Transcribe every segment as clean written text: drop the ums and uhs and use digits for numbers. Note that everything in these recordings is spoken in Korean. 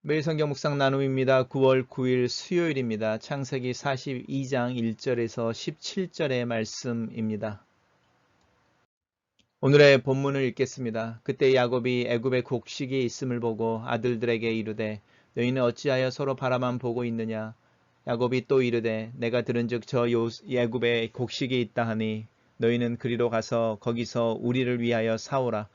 매일 성경 묵상 나눔입니다. 9월 9일 수요일입니다. 창세기 42장 1절에서 17절의 말씀입니다. 오늘의 본문을 읽겠습니다. 그때 야곱이 애굽의 곡식이 있음을 보고 아들들에게 이르되 너희는 어찌하여 서로 바라만 보고 있느냐. 야곱이 또 이르되 내가 들은즉 저 애굽에 곡식이 있다 하니 너희는 그리로 가서 거기서 우리를 위하여 사오라.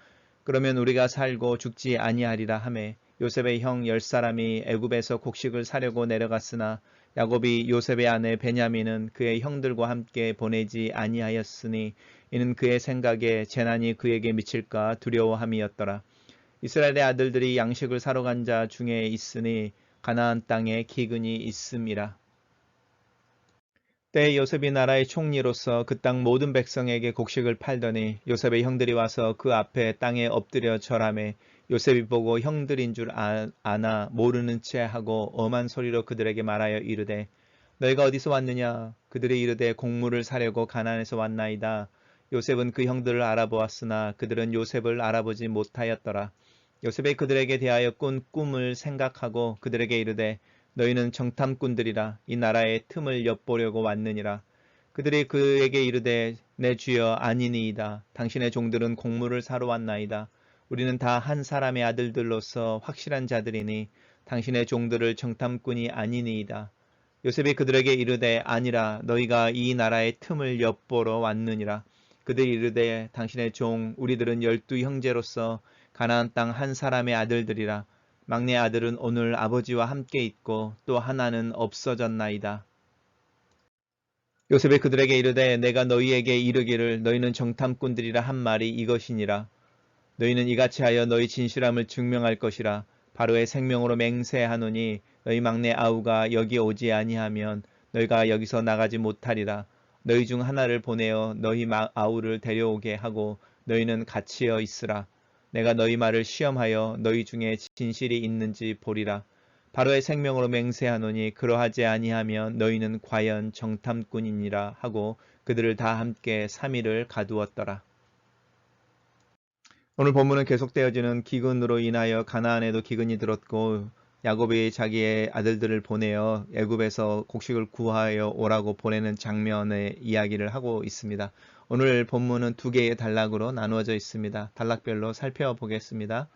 그러면 우리가 살고 죽지 아니하리라 하매 요셉의 형 10사람이 애굽에서 곡식을 사려고 내려갔으나 야곱이 요셉의 아내 베냐민은 그의 형들과 함께 보내지 아니하였으니 이는 그의 생각에 재난이 그에게 미칠까 두려워함이었더라. 이스라엘의 아들들이 양식을 사러 간 자 중에 있으니 가나안 땅에 기근이 있음이라. 때에 요셉이 나라의 총리로서 그 땅 모든 백성에게 곡식을 팔더니 요셉의 형들이 와서 그 앞에 땅에 엎드려 절하매 요셉이 보고 형들인 줄 아나 모르는 채 하고 엄한 소리로 그들에게 말하여 이르되 너희가 어디서 왔느냐. 그들이 이르되 곡물을 사려고 가나안에서 왔나이다. 요셉은 그 형들을 알아보았으나 그들은 요셉을 알아보지 못하였더라. 요셉이 그들에게 대하여 꾼 꿈을 생각하고 그들에게 이르되 너희는 정탐꾼들이라 이 나라의 틈을 엿보려고 왔느니라. 그들이 그에게 이르되 내 주여 아니니이다. 당신의 종들은 곡물을 사러 왔나이다. 우리는 다 한 사람의 아들들로서 확실한 자들이니 당신의 종들을 정탐꾼이 아니니이다. 요셉이 그들에게 이르되 아니라 너희가 이 나라의 틈을 엿보러 왔느니라. 그들이 이르되 당신의 종 우리들은 12형제로서 가나안 땅 한 사람의 아들들이라. 막내 아들은 오늘 아버지와 함께 있고 또 하나는 없어졌나이다. 요셉이 그들에게 이르되 내가 너희에게 이르기를 너희는 정탐꾼들이라 한 말이 이것이니라. 너희는 이같이 하여 너희 진실함을 증명할 것이라. 바로의 생명으로 맹세하노니 너희 막내 아우가 여기 오지 아니하면 너희가 여기서 나가지 못하리라. 너희 중 하나를 보내어 너희 아우를 데려오게 하고 너희는 갇히어 있으라. 내가 너희 말을 시험하여 너희 중에 진실이 있는지 보리라. 바로의 생명으로 맹세하노니 그러하지 아니하면 너희는 과연 정탐꾼이니라 하고 그들을 다 함께 3일을 가두었더라. 오늘 본문은 계속되어지는 기근으로 인하여 가나안에도 기근이 들었고 야곱이 자기의 아들들을 보내어 애굽에서 곡식을 구하여 오라고 보내는 장면의 이야기를 하고 있습니다. 오늘 본문은 두 개의 단락으로 나누어져 있습니다. 단락별로 살펴보겠습니다.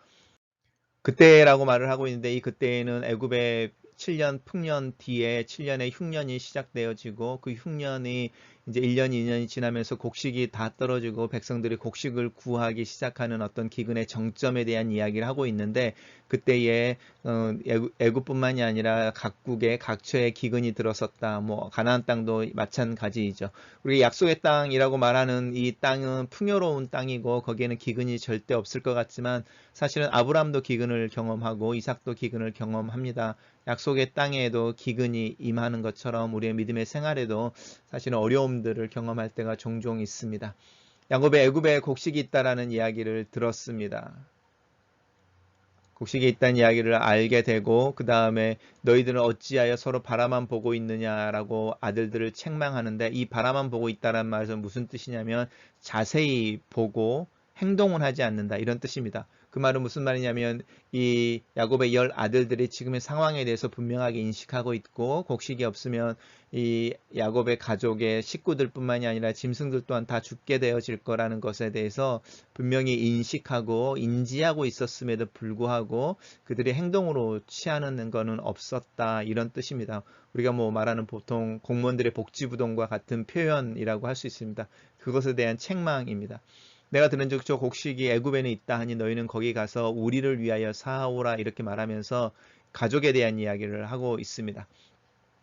그때라고 말을 하고 있는데 이 그때에는 애굽의 7년 풍년 뒤에 7년의 흉년이 시작되어지고 그 흉년이 이제 1년, 2년이 지나면서 곡식이 다 떨어지고 백성들이 곡식을 구하기 시작하는 어떤 기근의 정점에 대한 이야기를 하고 있는데 그때에 애굽뿐만이 아니라 각국의 각처에 기근이 들었었다. 뭐 가나안 땅도 마찬가지이죠. 우리 약속의 땅이라고 말하는 이 땅은 풍요로운 땅이고 거기에는 기근이 절대 없을 것 같지만 사실은 아브라함도 기근을 경험하고 이삭도 기근을 경험합니다. 약속의 땅에도 기근이 임하는 것처럼 우리의 믿음의 생활에도 사실은 어려움들을 경험할 때가 종종 있습니다. 야곱의 애굽에 곡식이 있다라는 이야기를 들었습니다. 곡식이 있다는 이야기를 알게 되고 그 다음에 너희들은 어찌하여 서로 바라만 보고 있느냐라고 아들들을 책망하는데 이 바라만 보고 있다는 말은 무슨 뜻이냐면 자세히 보고 행동을 하지 않는다 이런 뜻입니다. 그 말은 무슨 말이냐면 이 야곱의 10 아들들이 지금의 상황에 대해서 분명하게 인식하고 있고 곡식이 없으면 이 야곱의 가족의 식구들뿐만이 아니라 짐승들 또한 다 죽게 되어질 거라는 것에 대해서 분명히 인식하고 인지하고 있었음에도 불구하고 그들이 행동으로 취하는 것은 없었다 이런 뜻입니다. 우리가 뭐 말하는 보통 공무원들의 복지부동과 같은 표현이라고 할 수 있습니다. 그것에 대한 책망입니다. 내가 들은즉 저 곡식이 애굽에는 있다 하니 너희는 거기 가서 우리를 위하여 사오라 이렇게 말하면서 가족에 대한 이야기를 하고 있습니다.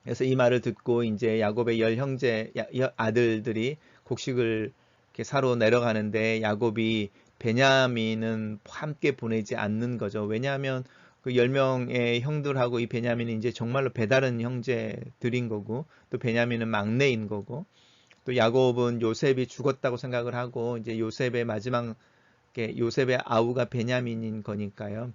그래서 이 말을 듣고 이제 야곱의 10형제 아들들이 곡식을 이렇게 사러 내려가는데 야곱이 베냐민은 함께 보내지 않는 거죠. 왜냐하면 그 10명의 형들하고 이 베냐민은 이제 정말로 배다른 형제들인 거고 또 베냐민은 막내인 거고 또 야곱은 요셉이 죽었다고 생각을 하고 이제 요셉의 마지막 요셉의 아우가 베냐민인 거니까요.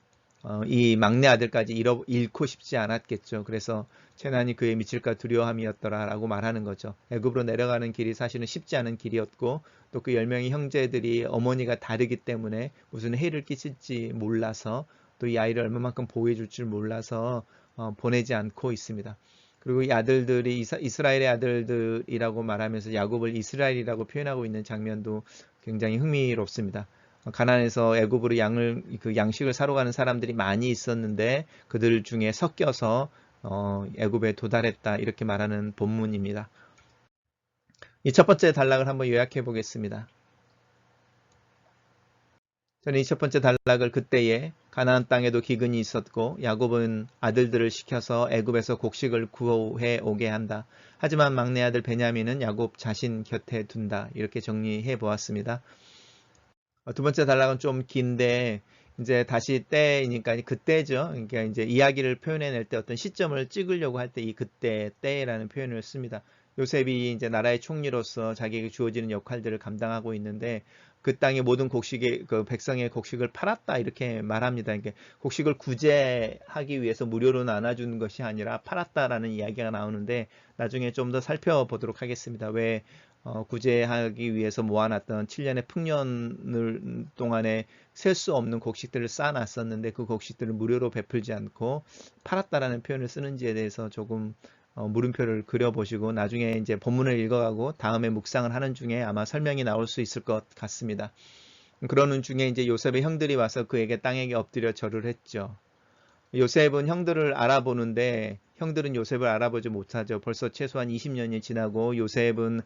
이 막내 아들까지 잃고 싶지 않았겠죠. 그래서 재난이 그에 미칠까 두려움이었더라라고 말하는 거죠. 애굽으로 내려가는 길이 사실은 쉽지 않은 길이었고 또 그 10명의 형제들이 어머니가 다르기 때문에 무슨 해를 끼칠지 몰라서 또 이 아이를 얼마만큼 보호해 줄 줄 몰라서 보내지 않고 있습니다. 그리고 이 아들들이 이스라엘의 아들들이라고 말하면서 야곱을 이스라엘이라고 표현하고 있는 장면도 굉장히 흥미롭습니다. 가나안에서 애굽으로 양식을 사러 가는 사람들이 많이 있었는데 그들 중에 섞여서 애굽에 도달했다 이렇게 말하는 본문입니다. 이 첫 번째 단락을 한번 요약해 보겠습니다. 저는 이 첫 번째 단락을 그때에 가나안 땅에도 기근이 있었고 야곱은 아들들을 시켜서 애굽에서 곡식을 구해 오게 한다. 하지만 막내 아들 베냐민은 야곱 자신 곁에 둔다. 이렇게 정리해 보았습니다. 두 번째 단락은 좀 긴데 이제 다시 때이니까 그때죠. 그러니까 이제 이야기를 표현해낼 때 어떤 시점을 찍으려고 할 때 이 그때 때라는 표현을 씁니다. 요셉이 이제 나라의 총리로서 자기에게 주어지는 역할들을 감당하고 있는데 그 땅의 모든 곡식의 그 백성의 곡식을 팔았다 이렇게 말합니다. 그러니까 곡식을 구제하기 위해서 무료로 나눠주는 것이 아니라 팔았다라는 이야기가 나오는데 나중에 좀 더 살펴보도록 하겠습니다. 왜 구제하기 위해서 모아놨던 7년의 풍년을 동안에 셀 수 없는 곡식들을 쌓아놨었는데 그 곡식들을 무료로 베풀지 않고 팔았다라는 표현을 쓰는지에 대해서 조금 물음표를 그려보시고 나중에 이제 본문을 읽어가고 다음에 묵상을 하는 중에 아마 설명이 나올 수 있을 것 같습니다. 그러는 중에 이제 요셉의 형들이 와서 그에게 땅에게 엎드려 절을 했죠. 요셉은 형들을 알아보는데 형들은 요셉을 알아보지 못하죠. 벌써 최소한 20년이 지나고 요셉은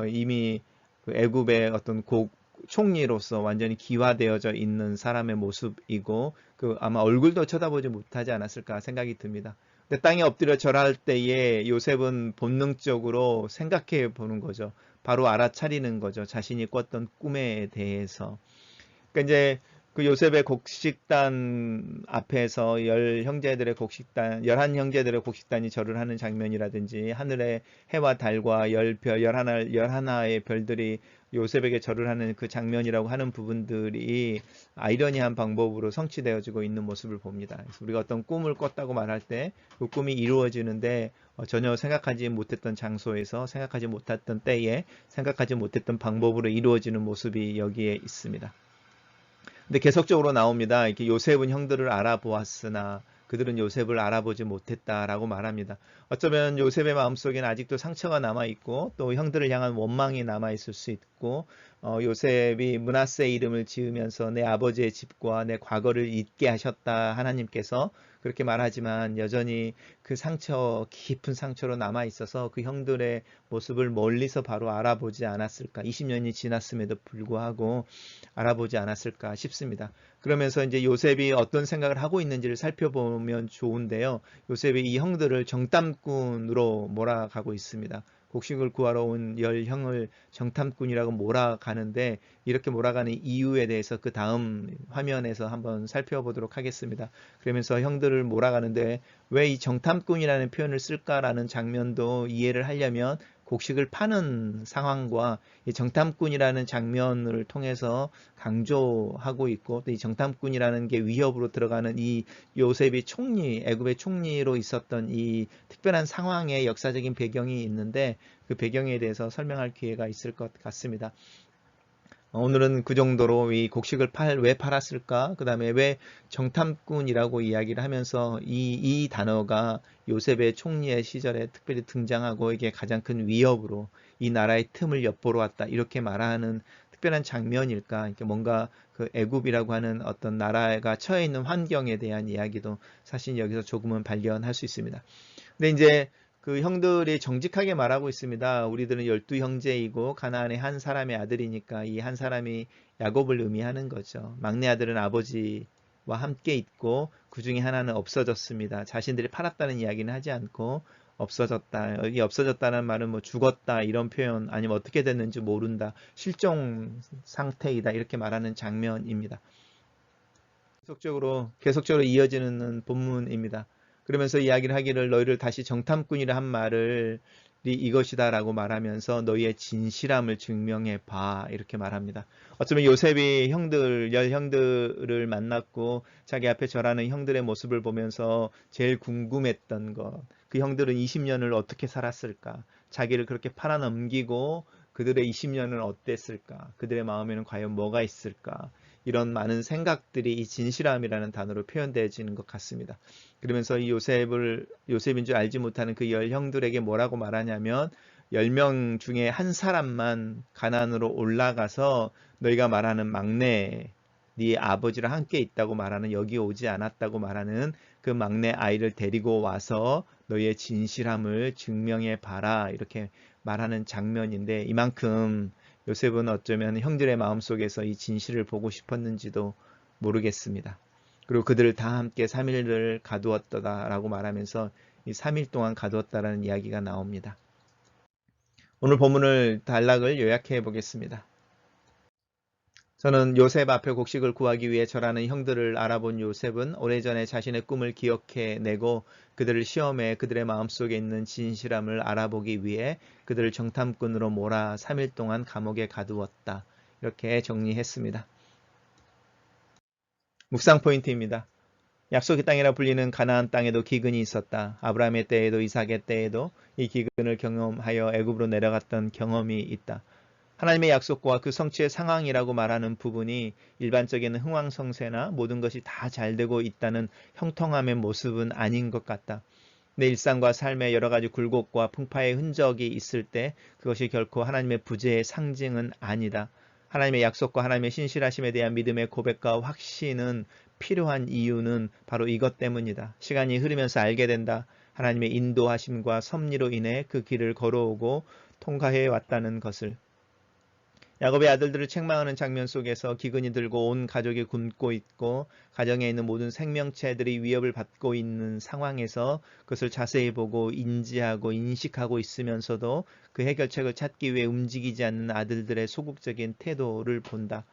이미 그 애굽의 어떤 총리로서 완전히 기화되어져 있는 사람의 모습이고 그 아마 얼굴도 쳐다보지 못하지 않았을까 생각이 듭니다. 근데 땅에 엎드려 절할 때에 요셉은 본능적으로 생각해 보는 거죠. 바로 알아차리는 거죠. 자신이 꿨던 꿈에 대해서. 그러니까 이제 그 요셉의 곡식단 앞에서 11형제들의 곡식단이 절을 하는 장면이라든지 하늘의 해와 달과 열하나의 별들이 요셉에게 절을 하는 그 장면이라고 하는 부분들이 아이러니한 방법으로 성취되어지고 있는 모습을 봅니다. 그래서 우리가 어떤 꿈을 꿨다고 말할 때 그 꿈이 이루어지는데 전혀 생각하지 못했던 장소에서 생각하지 못했던 때에 생각하지 못했던 방법으로 이루어지는 모습이 여기에 있습니다. 근데 계속적으로 나옵니다. 이렇게 요셉은 형들을 알아보았으나 그들은 요셉을 알아보지 못했다라고 말합니다. 어쩌면 요셉의 마음속에는 아직도 상처가 남아있고 또 형들을 향한 원망이 남아있을 수 있고 요셉이 므낫세 이름을 지으면서 내 아버지의 집과 내 과거를 잊게 하셨다 하나님께서 그렇게 말하지만 여전히 그 깊은 상처로 남아있어서 그 형들의 모습을 멀리서 바로 알아보지 않았을까. 20년이 지났음에도 불구하고 알아보지 않았을까 싶습니다. 그러면서 이제 요셉이 어떤 생각을 하고 있는지를 살펴보면 좋은데요. 요셉이 이 형들을 정탐꾼으로 몰아가고 있습니다. 곡식을 구하러 온 10형을 정탐꾼이라고 몰아가는데 이렇게 몰아가는 이유에 대해서 그 다음 화면에서 한번 살펴보도록 하겠습니다. 그러면서 형들을 몰아가는데 왜 이 정탐꾼이라는 표현을 쓸까라는 장면도 이해를 하려면 곡식을 파는 상황과 이 정탐꾼이라는 장면을 통해서 강조하고 있고 또 이 정탐꾼이라는 게 위협으로 들어가는 이 요셉이 애굽의 총리로 있었던 이 특별한 상황의 역사적인 배경이 있는데 그 배경에 대해서 설명할 기회가 있을 것 같습니다. 오늘은 그 정도로 이 곡식을 왜 팔았을까? 그 다음에 왜 정탐꾼이라고 이야기를 하면서 이 단어가 요셉의 총리의 시절에 특별히 등장하고 이게 가장 큰 위협으로 이 나라의 틈을 엿보러 왔다. 이렇게 말하는 특별한 장면일까? 그러니까 뭔가 그 애굽이라고 하는 어떤 나라가 처해 있는 환경에 대한 이야기도 사실 여기서 조금은 발견할 수 있습니다. 근데 이제 그 형들이 정직하게 말하고 있습니다. 우리들은 12형제이고 가나안의 한 사람의 아들이니까 이 한 사람이 야곱을 의미하는 거죠. 막내 아들은 아버지와 함께 있고 그 중에 하나는 없어졌습니다. 자신들이 팔았다는 이야기는 하지 않고 없어졌다. 여기 없어졌다는 말은 뭐 죽었다 이런 표현 아니면 어떻게 됐는지 모른다. 실종 상태이다 이렇게 말하는 장면입니다. 계속적으로 이어지는 본문입니다. 그러면서 이야기를 하기를 너희를 다시 정탐꾼이라 한 말을 이것이다라고 말하면서 너희의 진실함을 증명해 봐 이렇게 말합니다. 어쩌면 요셉이 열 형들을 만났고 자기 앞에 절하는 형들의 모습을 보면서 제일 궁금했던 것, 그 형들은 20년을 어떻게 살았을까? 자기를 그렇게 팔아넘기고 그들의 20년은 어땠을까? 그들의 마음에는 과연 뭐가 있을까? 이런 많은 생각들이 이 진실함이라는 단어로 표현되어지는 것 같습니다. 그러면서 이 요셉인 줄 알지 못하는 그 열 형들에게 뭐라고 말하냐면 10명 중에 한 사람만 가나안으로 올라가서 너희가 말하는 막내 네 아버지랑 함께 있다고 말하는 여기 오지 않았다고 말하는 그 막내 아이를 데리고 와서 너희의 진실함을 증명해 봐라 이렇게 말하는 장면인데 이만큼 요셉은 어쩌면 형들의 마음속에서 이 진실을 보고 싶었는지도 모르겠습니다. 그리고 그들을 다 함께 3일을 가두었다라고 말하면서 이 3일 동안 가두었다라는 이야기가 나옵니다. 오늘 본문을 단락을 요약해 보겠습니다. 저는 요셉 앞에 곡식을 구하기 위해 절하는 형들을 알아본 요셉은 오래전에 자신의 꿈을 기억해내고 그들을 시험해 그들의 마음속에 있는 진실함을 알아보기 위해 그들을 정탐꾼으로 몰아 3일 동안 감옥에 가두었다. 이렇게 정리했습니다. 묵상 포인트입니다. 약속의 땅이라 불리는 가나안 땅에도 기근이 있었다. 아브라함의 때에도 이삭의 때에도 이 기근을 경험하여 애굽으로 내려갔던 경험이 있다. 하나님의 약속과 그 성취의 상황이라고 말하는 부분이 일반적인 흥황성쇠나 모든 것이 다 잘되고 있다는 형통함의 모습은 아닌 것 같다. 내 일상과 삶에 여러 가지 굴곡과 풍파의 흔적이 있을 때 그것이 결코 하나님의 부재의 상징은 아니다. 하나님의 약속과 하나님의 신실하심에 대한 믿음의 고백과 확신은 필요한 이유는 바로 이것 때문이다. 시간이 흐르면서 알게 된다. 하나님의 인도하심과 섭리로 인해 그 길을 걸어오고 통과해 왔다는 것을. 야곱의 아들들을 책망하는 장면 속에서 기근이 들고 온 가족이 굶고 있고 가정에 있는 모든 생명체들이 위협을 받고 있는 상황에서 그것을 자세히 보고 인지하고 인식하고 있으면서도 그 해결책을 찾기 위해 움직이지 않는 아들들의 소극적인 태도를 본다.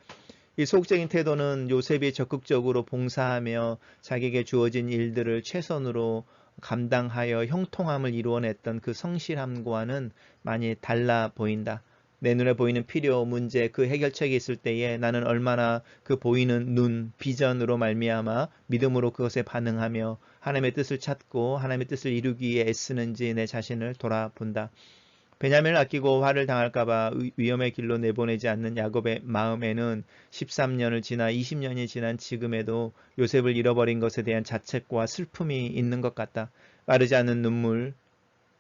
이 소극적인 태도는 요셉이 적극적으로 봉사하며 자기에게 주어진 일들을 최선으로 감당하여 형통함을 이루어냈던 그 성실함과는 많이 달라 보인다. 내 눈에 보이는 필요, 문제, 그 해결책이 있을 때에 나는 얼마나 그 보이는 눈, 비전으로 말미암아 믿음으로 그것에 반응하며 하나님의 뜻을 찾고 하나님의 뜻을 이루기 위해 애쓰는지 내 자신을 돌아본다. 베냐민을 아끼고 화를 당할까봐 위험의 길로 내보내지 않는 야곱의 마음에는 13년을 지나 20년이 지난 지금에도 요셉을 잃어버린 것에 대한 자책과 슬픔이 있는 것 같다. 마르지 않는 눈물,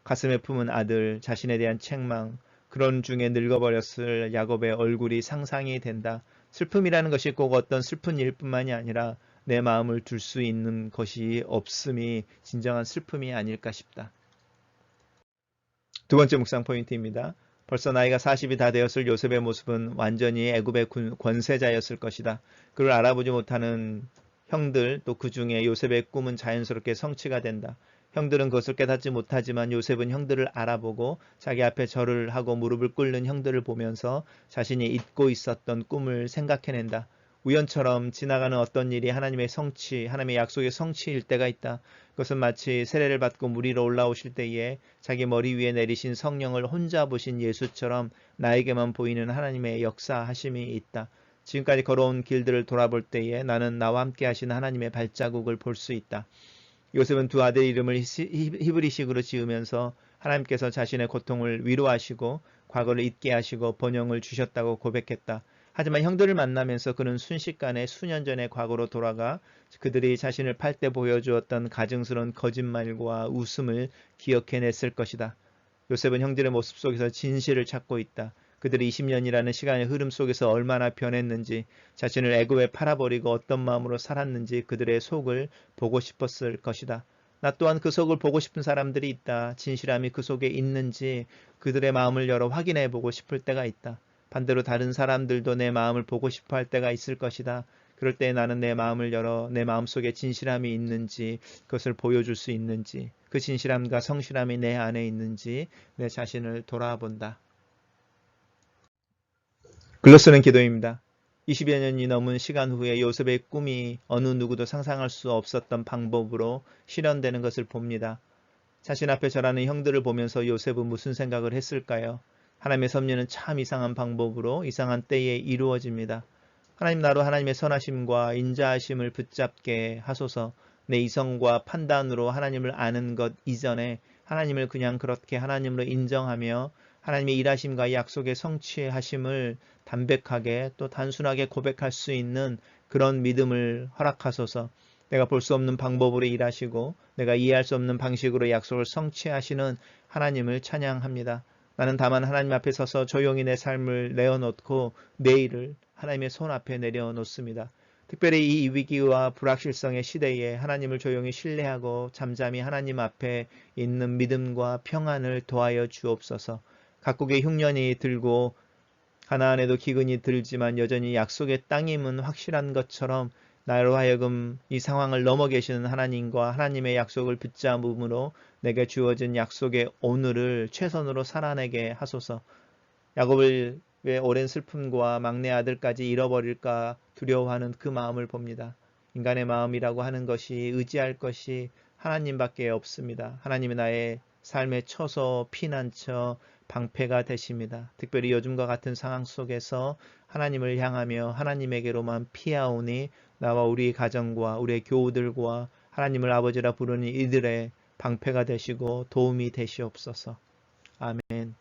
가슴에 품은 아들, 자신에 대한 책망, 그런 중에 늙어버렸을 야곱의 얼굴이 상상이 된다. 슬픔이라는 것이 꼭 어떤 슬픈 일뿐만이 아니라 내 마음을 둘 수 있는 것이 없음이 진정한 슬픔이 아닐까 싶다. 두 번째 묵상 포인트입니다. 벌써 나이가 40이 다 되었을 요셉의 모습은 완전히 애굽의 권세자였을 것이다. 그를 알아보지 못하는 형들 또 그 중에 요셉의 꿈은 자연스럽게 성취가 된다. 형들은 그것을 깨닫지 못하지만 요셉은 형들을 알아보고 자기 앞에 절을 하고 무릎을 꿇는 형들을 보면서 자신이 잊고 있었던 꿈을 생각해낸다. 우연처럼 지나가는 어떤 일이 하나님의 성취, 하나님의 약속의 성취일 때가 있다. 그것은 마치 세례를 받고 물 위로 올라오실 때에 자기 머리 위에 내리신 성령을 혼자 보신 예수처럼 나에게만 보이는 하나님의 역사하심이 있다. 지금까지 걸어온 길들을 돌아볼 때에 나는 나와 함께 하신 하나님의 발자국을 볼 수 있다. 요셉은 두 아들의 이름을 히브리식으로 지으면서 하나님께서 자신의 고통을 위로하시고 과거를 잊게 하시고 번영을 주셨다고 고백했다. 하지만 형들을 만나면서 그는 순식간에 수년 전의 과거로 돌아가 그들이 자신을 팔 때 보여주었던 가증스러운 거짓말과 웃음을 기억해냈을 것이다. 요셉은 형들의 모습 속에서 진실을 찾고 있다. 그들이 20년이라는 시간의 흐름 속에서 얼마나 변했는지, 자신을 애굽에 팔아버리고 어떤 마음으로 살았는지 그들의 속을 보고 싶었을 것이다. 나 또한 그 속을 보고 싶은 사람들이 있다. 진실함이 그 속에 있는지 그들의 마음을 열어 확인해 보고 싶을 때가 있다. 반대로 다른 사람들도 내 마음을 보고 싶어 할 때가 있을 것이다. 그럴 때 나는 내 마음을 열어 내 마음속에 진실함이 있는지 그것을 보여줄 수 있는지 그 진실함과 성실함이 내 안에 있는지 내 자신을 돌아본다. 글로 쓰는 기도입니다. 20여 년이 넘은 시간 후에 요셉의 꿈이 어느 누구도 상상할 수 없었던 방법으로 실현되는 것을 봅니다. 자신 앞에 절하는 형들을 보면서 요셉은 무슨 생각을 했을까요? 하나님의 섭리는 참 이상한 방법으로 이상한 때에 이루어집니다. 하나님 나로 하나님의 선하심과 인자하심을 붙잡게 하소서. 내 이성과 판단으로 하나님을 아는 것 이전에 하나님을 그냥 그렇게 하나님으로 인정하며 하나님의 일하심과 약속의 성취하심을 담백하게 또 단순하게 고백할 수 있는 그런 믿음을 허락하소서. 내가 볼 수 없는 방법으로 일하시고 내가 이해할 수 없는 방식으로 약속을 성취하시는 하나님을 찬양합니다. 나는 다만 하나님 앞에 서서 조용히 내 삶을 내어놓고 내일을 하나님의 손 앞에 내려놓습니다. 특별히 이 위기와 불확실성의 시대에 하나님을 조용히 신뢰하고 잠잠히 하나님 앞에 있는 믿음과 평안을 더하여 주옵소서. 각국의 흉년이 들고 가나안에도 기근이 들지만 여전히 약속의 땅임은 확실한 것처럼 나로 하여금 이 상황을 넘어 계시는 하나님과 하나님의 약속을 붙잡음으로 내게 주어진 약속의 오늘을 최선으로 살아내게 하소서. 야곱을 왜 오랜 슬픔과 막내 아들까지 잃어버릴까 두려워하는 그 마음을 봅니다. 인간의 마음이라고 하는 것이 의지할 것이 하나님밖에 없습니다. 하나님이 나의 삶에 처서 피난처 방패가 되십니다. 특별히 요즘과 같은 상황 속에서 하나님을 향하며 하나님에게로만 피하오니 나와 우리 가정과 우리의 교우들과 하나님을 아버지라 부르는 이들의 방패가 되시고 도움이 되시옵소서. 아멘.